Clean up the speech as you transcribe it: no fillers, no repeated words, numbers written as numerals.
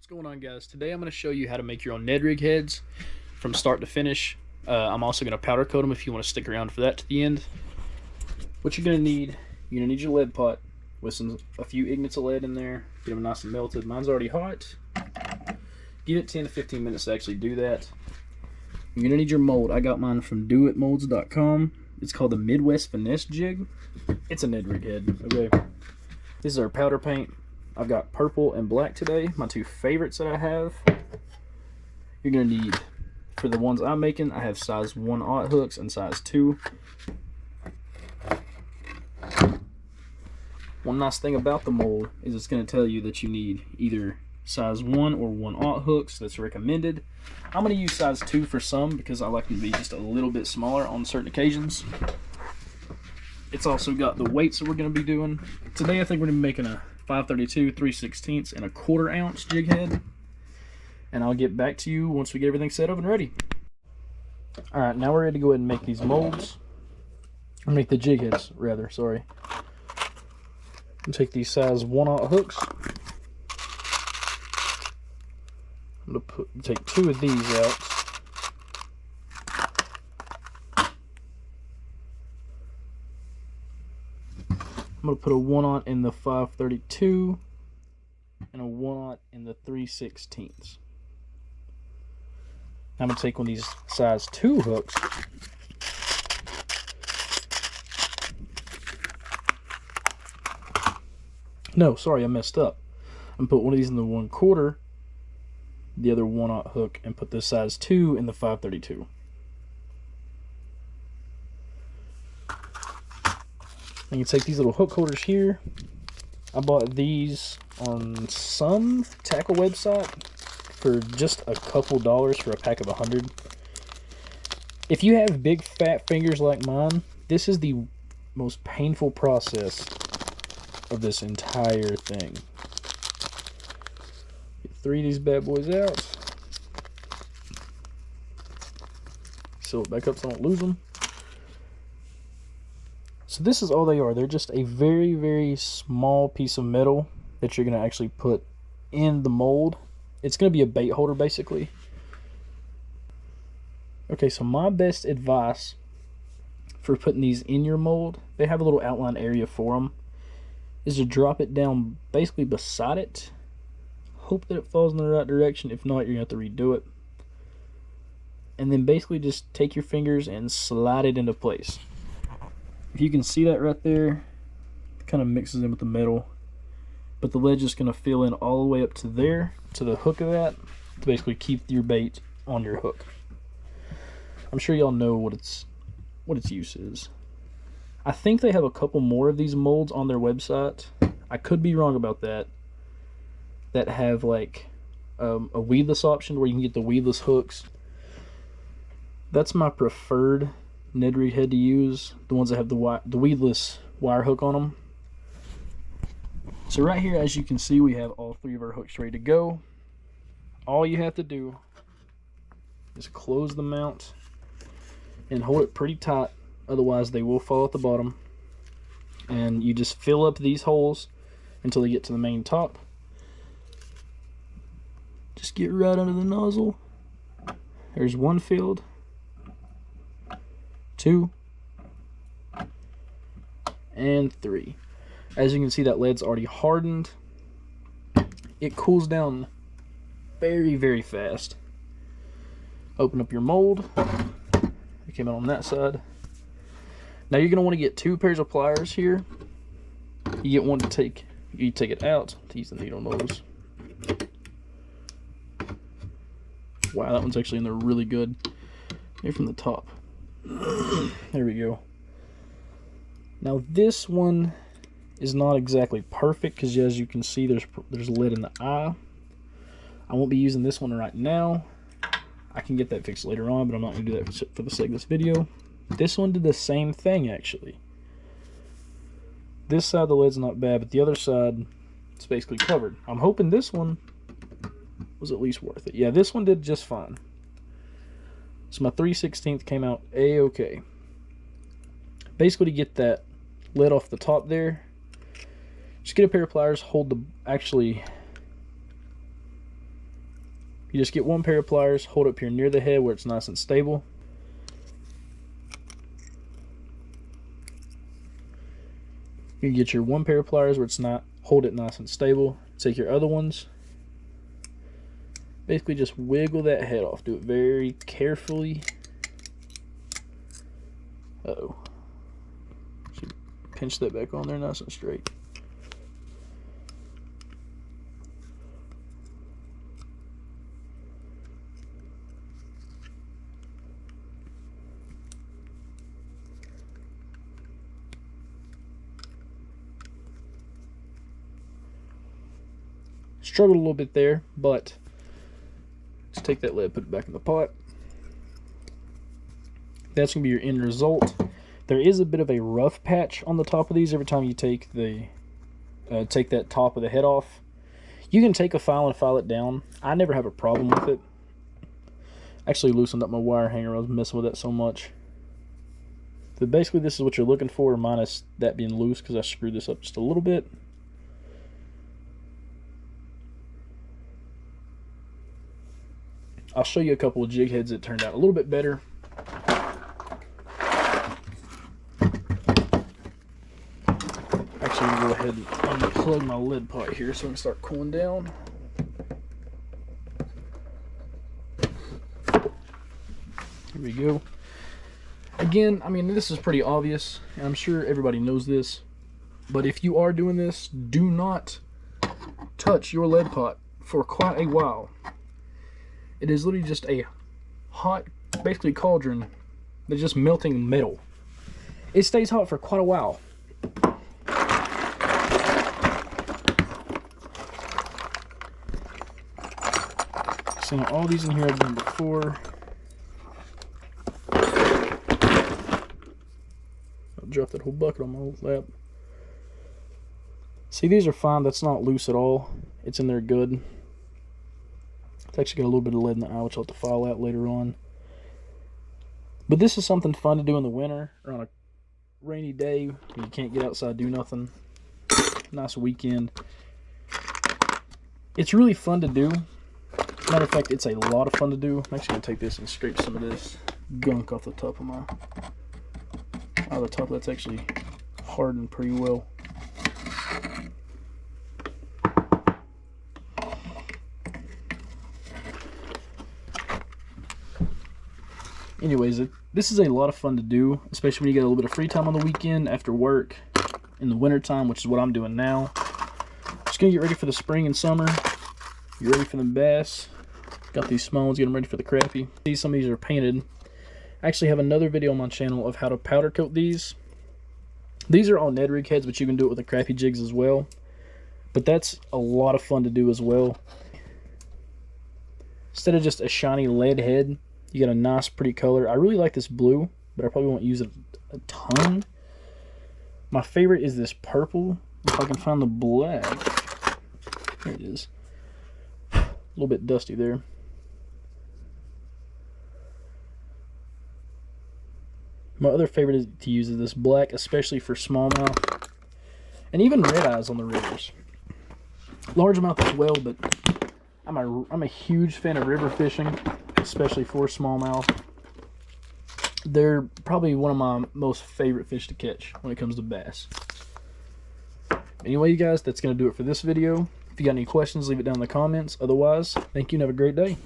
What's going on, guys? Today I'm going to show you how to make your own Ned rig heads from start to finish. I'm also going to powder coat them if you want to stick around for that to the end. What you're going to need, your lead pot with a few ignits of lead in there. Get them nice and melted. Mine's already hot. Give it 10 to 15 minutes to actually do that. You're going to need your mold. I got mine from doitmolds.com. It's called the Midwest Finesse Jig. It's a Ned rig head. Okay. This is our powder paint. I've got purple and black today, my two favorites that I have. You're going to need, for the ones I'm making, I have size 1/0 hooks and size 2. One nice thing about the mold is it's going to tell you that you need either size 1 or 1/0 hooks. That's recommended. I'm going to use size 2 for some because I like them to be just a little bit smaller on certain occasions. It's also got the weights that we're going to be doing. Today I think we're going to be making a 532, 3/16 and a 1/4 ounce jig head. And I'll get back to you once we get everything set up and ready. Alright, now we're ready to go ahead and make these molds. Or make the jig heads, rather, sorry. I'm take these size 1/0 hooks. I'm going to take 2 of these out. I'm going to put a 1/0 in the 532 and a 1/0 in the 3/16. I'm going to take one of these size 2 hooks. No, sorry, I messed up. I'm going to put one of these in the 1/4, the other 1/0 hook, and put this size 2 in the 532. And you take these little hook holders here. I bought these on some tackle website for just a couple dollars for a pack of 100. If you have big fat fingers like mine, this is the most painful process of this entire thing. Get 3 of these bad boys out. Seal it back up so I don't lose them. So this is all they are. They're just a very, very small piece of metal that you're going to actually put in the mold. It's going to be a bait holder, basically. Okay, so my best advice for putting these in your mold, they have a little outline area for them, is to drop it down basically beside it. Hope that it falls in the right direction. If not, you're going to have to redo it. And then basically just take your fingers and slide it into place. If you can see that right there, it kind of mixes in with the metal. But the lead's just going to fill in all the way up to there, to the hook of that, to basically keep your bait on your hook. I'm sure y'all know what its use is. I think they have a couple more of these molds on their website. I could be wrong about that. That have like a weedless option where you can get the weedless hooks. That's my preferred Ned rig head to use, the ones that have the weedless wire hook on them. So right here, as you can see, we have all 3 of our hooks ready to go. All you have to do is close the mount and hold it pretty tight, otherwise they will fall at the bottom. And you just fill up these holes until they get to the main top. Just get right under the nozzle. There's 1 filled. 2 and 3. As you can see, that lead's already hardened. It cools down very, very fast. Open up your mold. It came out on that side. Now you're going to want to get 2 pairs of pliers here. You get one to take it out to use the needle nose. Wow, that one's actually in there really good. Here from the top. There we go. Now this one is not exactly perfect because, as you can see, there's lead in the eye. I won't be using this one right now. I can get that fixed later on, but I'm not going to do that for the sake of this video. This one did the same thing, actually. This side the lead's not bad, but the other side it's basically covered. I'm hoping this one was at least worth it. Yeah, this one did just fine. So my 3/16 came out a-okay. Basically, to get that lead off the top there, just get a pair of pliers, hold the, actually, You just get one pair of pliers, hold up here near the head where it's nice and stable. You get your one pair of pliers where it's not, hold it nice and stable. Take your other ones. Basically just wiggle that head off. Do it very carefully. Uh-oh. Should pinch that back on there nice and straight. Struggled a little bit there, but let's take that lead, put it back in the pot. That's going to be your end result. There is a bit of a rough patch on the top of these every time you take the take that top of the head off. You can take a file and file it down. I never have a problem with it. Actually loosened up my wire hanger. I was messing with that so much. So basically this is what you're looking for, minus that being loose because I screwed this up just a little bit. I'll show you a couple of jig heads that turned out a little bit better. Actually, I'm going to go ahead and unplug my lead pot here so I can start cooling down. Here we go. Again, I mean, this is pretty obvious, and I'm sure everybody knows this, but if you are doing this, do not touch your lead pot for quite a while. It is literally just a hot, basically cauldron that's just melting metal. It stays hot for quite a while. So all these in here I've done before. I'll drop that whole bucket on my lap. See, these are fine. That's not loose at all. It's in there good. It's actually got a little bit of lead in the eye, which I'll have to file out later on. But this is something fun to do in the winter or on a rainy day when you can't get outside, do nothing. Nice weekend. It's really fun to do. Matter of fact, it's a lot of fun to do. I'm actually going to take this and scrape some of this gunk off the top of my... Out of the top, that's actually hardened pretty well. Anyways, this is a lot of fun to do, especially when you get a little bit of free time on the weekend after work in the winter time, which is what I'm doing now. Just gonna get ready for the spring and summer. You ready for them bass? Got these small ones, get them ready for the crappie. See, some of these are painted. I actually have another video on my channel of how to powder coat these. These are all Ned rig heads, but you can do it with the crappie jigs as well. But that's a lot of fun to do as well. Instead of just a shiny lead head, you get a nice, pretty color. I really like this blue, but I probably won't use it a ton. My favorite is this purple. If I can find the black. There it is. A little bit dusty there. My other favorite to use is this black, especially for smallmouth. And even red eyes on the rivers. Largemouth as well, but I'm a huge fan of river fishing, especially for smallmouth. They're probably one of my most favorite fish to catch when it comes to bass. Anyway, you guys, that's going to do it for this video. If you got any questions, leave it down in the comments. Otherwise, thank you and have a great day.